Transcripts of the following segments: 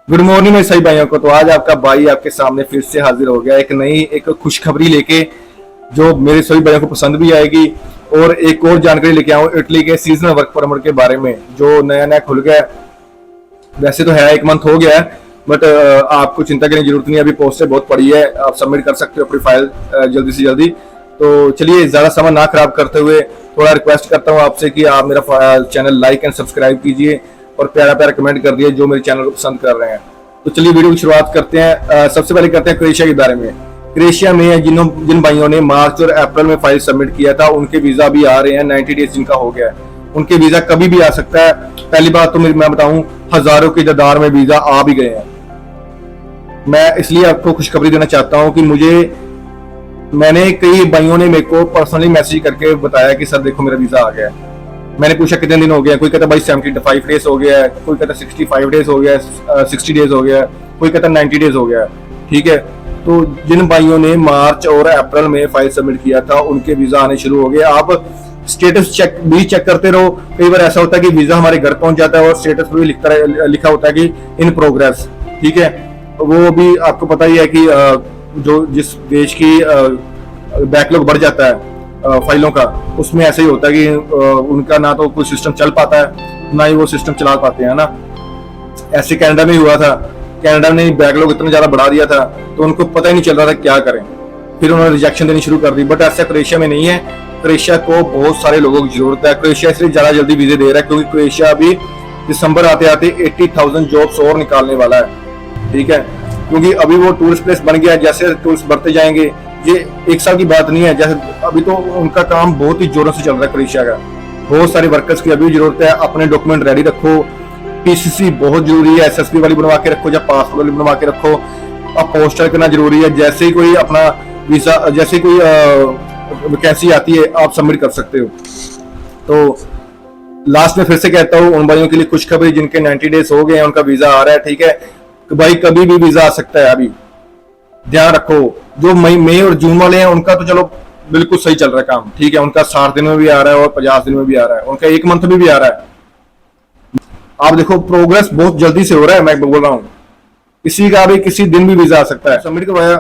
Good morning मेरे सही भाइयों को। तो आज आपका भाई आपके सामने फिर से हाजिर हो गया एक नई एक खुशखबरी लेके, जो मेरे सभी भाइयों को पसंद भी आएगी। और एक और जानकारी लेके आऊँ इटली के सीजनल वर्क परमिट के बारे में, जो नया नया खुल गया है। वैसे तो है 1 मंथ हो गया है, बट आपको चिंता करने की जरूरत नहीं है। अभी पोस्टें बहुत पड़ी है, आप सबमिट कर सकते हो अपनी फाइल जल्दी से जल्दी। तो चलिए ज्यादा समय ना खराब करते हुए थोड़ा रिक्वेस्ट करता हूँ आपसे कि आप मेरा चैनल लाइक एंड सब्सक्राइब कीजिए और प्यारा प्यारा कमेंट कर दिए जो मेरे चैनल को पसंद कर रहे हैं। तो चलिए वीडियो की शुरुआत करते हैं। सबसे पहले करते हैं क्रोएशिया के बारे में। क्रोएशिया में जिन भाइयों ने मार्च और अप्रैल में फाइल सबमिट किया था, उनके वीजा भी आ रहे हैं। 90 डेज जिनका हो गया है, उनके वीजा कभी भी आ सकता है। पहली बात तो मैं बताऊं, हजारों की तादाद में वीजा आ भी गए हैं। मैं इसलिए आपको खुशखबरी देना चाहता हूं कि मैंने कई भाइयों ने मेरे को पर्सनली मैसेज करके बताया कि सर देखो मेरा वीजा आ गया है। मैंने पूछा कितने दिन हो गया, कोई कहता भाई 75 डेज हो गया है, कोई कहता 65 डेज हो गया है, 60 डेज हो गया है, कोई कहता 90 डेज हो गया है। ठीक है, तो जिन भाइयों ने मार्च और अप्रैल में फाइल सबमिट किया था, उनके वीजा आने शुरू हो गए। आप स्टेटस चेक करते रहो। कई बार ऐसा होता है कि वीजा हमारे घर पहुंच जाता है और स्टेटस पर भी लिखा होता है कि इन प्रोग्रेस। ठीक है, वो भी आपको पता ही है कि जो जिस देश की बैकलॉग बढ़ जाता है फाइलों का, उसमें ऐसे ही होता है कि उनका ना तो कोई सिस्टम चल पाता है, ना ही वो सिस्टम चला पाते हैं ना। ऐसे कनाडा में हुआ था। कनाडा ने बैकलॉग इतना ज्यादा बढ़ा दिया था तो उनको पता ही नहीं चल रहा था क्या करें, फिर उन्होंने रिजेक्शन देनी शुरू कर दी। बट ऐसा क्रोएशिया में नहीं है। क्रोएशिया को बहुत सारे लोगों की जरूरत है। क्रोएशिया इसलिए ज्यादा जल्दी वीजे दे रहा है क्योंकि क्रोएशिया अभी दिसंबर आते आते 80,000 जॉब्स और निकालने वाला है। ठीक है, क्योंकि अभी वो टूरिस्ट प्लेस बन गया है। जैसे टूरिस्ट बढ़ते जाएंगे, ये 1 साल की बात नहीं है। जैसे अभी तो उनका काम बहुत ही जोरों से चल रहा है क्रोएशिया का। बहुत सारे वर्कर्स की अभी जरूरत है। अपने डॉक्यूमेंट रेडी रखो। पीसीसी बहुत जरूरी है। एसएसपी वाली बनवा के रखो या पासपोर्ट वाली बनवा के रखो। अब पोस्टर करना जरूरी है। जैसे ही कोई अपना वीजा, जैसे कोई वैकेंसी आती है, आप सबमिट कर सकते हो। तो लास्ट में फिर से कहता हूँ, उन भाइयों के लिए खुशखबरी जिनके 90 डेज हो गए हैं, उनका वीजा आ रहा है। ठीक है, तो भाई कभी भी वीजा आ सकता है। अभी ध्यान रखो, जो मई और जून वाले हैं उनका तो चलो बिल्कुल सही चल रहा है काम। ठीक है, उनका 60 दिन में भी आ रहा है और 50 दिन में भी आ रहा है। उनका 1 मंथ में भी आ रहा है। आप देखो प्रोग्रेस बहुत जल्दी से हो रहा है। मैं बोल रहा हूँ किसी का भी किसी दिन भी वीजा आ सकता है। सबमिट करवाया,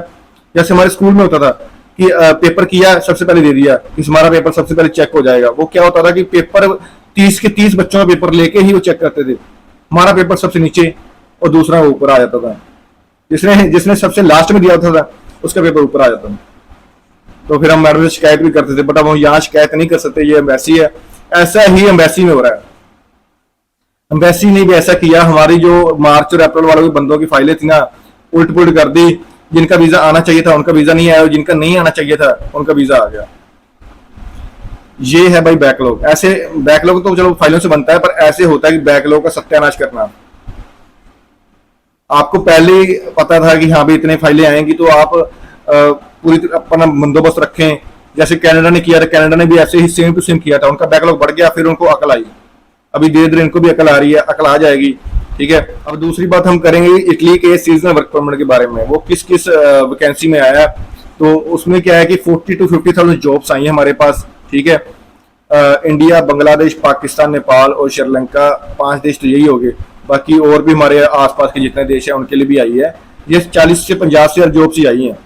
जैसे हमारे स्कूल में होता था कि पेपर किया, सबसे पहले दे दिया कि हमारा पेपर सबसे पहले चेक हो जाएगा। वो क्या होता था कि पेपर 30 के 30 बच्चों का पेपर लेके ही वो चेक करते थे। हमारा पेपर सबसे नीचे और दूसरा ऊपर आ जाता था। जिसने सबसे लास्ट में दिया होता था उसका पेपर ऊपर आ जाता था। तो फिर हम मैडम से शिकायत भी करते थे, बट अब हम यहाँ शिकायत नहीं कर सकते, ये एम्बेसी है। ऐसा ही एम्बेसी में हो रहा है। एम्बेसी ने भी ऐसा किया। हमारी जो मार्च और अप्रैल वालों के बंदों की फाइलें थी ना, उल्ट पुलट कर दी। जिनका वीजा आना चाहिए था उनका वीजा नहीं आया, और जिनका नहीं आना चाहिए था उनका वीजा आ गया। ये है भाई बैकलॉग। ऐसे बैकलॉग तो चलो फाइलों से बनता है, पर ऐसे होता है कि बैकलॉग का सत्यानाश करना। आपको पहले ही पता था कि हाँ भाई इतने फाइलें आएंगी, तो आप पूरी अपना बंदोबस्त रखें। जैसे कनाडा ने किया था, कनाडा ने भी ऐसे ही सेम टू सेम किया था। उनका बैकलॉग बढ़ गया, फिर उनको अकल आई। अभी धीरे धीरे इनको भी अकल आ रही है, अकल आ जाएगी। ठीक है, अब दूसरी बात हम करेंगे इटली के सीजनल वर्क परमिट के बारे में। वो किस किस वैकेंसी में आया, तो उसमें क्या है कि 40 to 50,000 जॉब्स आई हैं हमारे पास। ठीक है, इंडिया, बांग्लादेश, पाकिस्तान, नेपाल और श्रीलंका, 5 देश तो यही हो गए। बाकी और भी हमारे आसपास के जितने देश हैं उनके लिए भी आई है। ये 40 से 50,000 जॉब्स ही आई हैं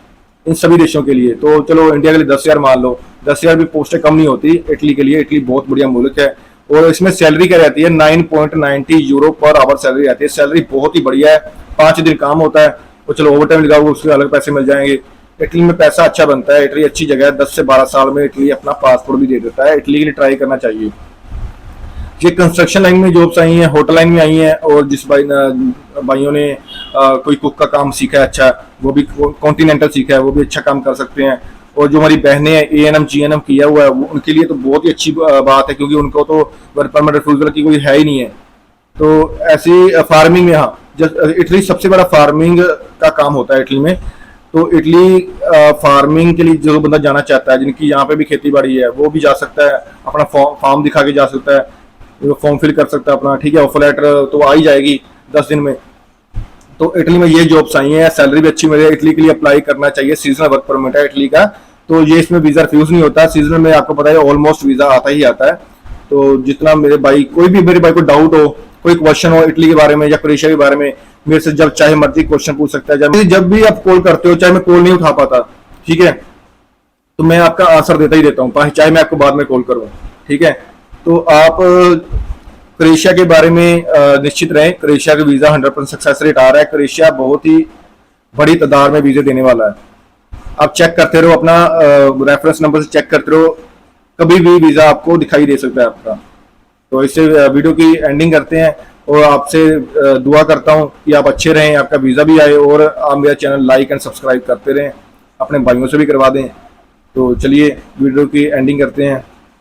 इन सभी देशों के लिए। तो चलो इंडिया के लिए 10,000 मान लो, 10,000 भी पोस्टें कम नहीं होती इटली के लिए। इटली बहुत बढ़िया मुल्क है। और इसमें सैलरी क्या रहती है, 9.90 यूरो पर आवर सैलरी रहती है। सैलरी बहुत ही बढ़िया है। 5 दिन काम होता है, और चलो ओवर टाइम लगाओगे उसके अलग पैसे मिल जाएंगे। इटली में पैसा अच्छा बनता है। इटली अच्छी जगह है। 10 से 12 साल में इटली अपना पासपोर्ट भी दे देता है। इटली के लिए ट्राई करना चाहिए। ये कंस्ट्रक्शन लाइन में जॉब्स आई हैं, होटल लाइन में आई हैं, और जिस भाइयों ने कोई कुक का काम सीखा है अच्छा, वो भी कॉन्टिनेंटल सीखा है, वो भी अच्छा काम कर सकते हैं। और जो हमारी बहनें हैं एएनएम जीएनएम किया हुआ है, उनके लिए तो बहुत ही अच्छी बात है, क्योंकि उनको तो वर्क परमिट रिफ्यूजल की कोई है ही नहीं है। तो ऐसी फार्मिंग में, हाँ, इटली सबसे बड़ा फार्मिंग का काम होता है इटली में। तो इटली फार्मिंग के लिए जो बंदा जाना चाहता है, जिनकी यहाँ पे भी खेती बाड़ी है, वो भी जा सकता है। अपना फार्म दिखा के जा सकता है, फॉर्म फिल कर सकता है अपना। ठीक है, ऑफर लेटर तो आ ही जाएगी 10 दिन में। तो इटली में ये जॉब्स आई हैं, सैलरी भी अच्छी मिल रही है। इटली के लिए अप्लाई करना चाहिए। सीजनल वर्क परमिट है इटली का, तो ये इसमें वीजा रिफ्यूज नहीं होता। सीजनल में आपको पता है ऑलमोस्ट वीजा आता ही आता है। तो जितना मेरे भाई, कोई भी मेरे भाई को डाउट हो, कोई क्वेश्चन हो इटली के बारे में या क्रोएशिया के बारे में, मेरे से जब चाहे मर्जी क्वेश्चन पूछ सकता है। जब भी आप कॉल करते हो, चाहे मैं कॉल नहीं उठा पाता, ठीक है, तो मैं आपका आंसर देता ही देता हूँ, चाहे मैं आपको बाद में कॉल करूँ, ठीक है। तो आप क्रोएशिया के बारे में निश्चित रहें, क्रोएशिया का वीजा 100% सक्सेस रेट आ रहा है। क्रोएशिया बहुत ही बड़ी तादाद में वीजे देने वाला है। आप चेक करते रहो, अपना रेफरेंस नंबर से चेक करते रहो, कभी भी वीजा आपको दिखाई दे सकता है आपका। तो इससे वीडियो की एंडिंग करते हैं और आपसे दुआ करता हूं कि आप अच्छे रहें, आपका वीजा भी आए और आप मेरा चैनल लाइक एंड सब्सक्राइब करते रहें, अपने भाइयों से भी करवा दें। तो चलिए वीडियो की एंडिंग करते हैं।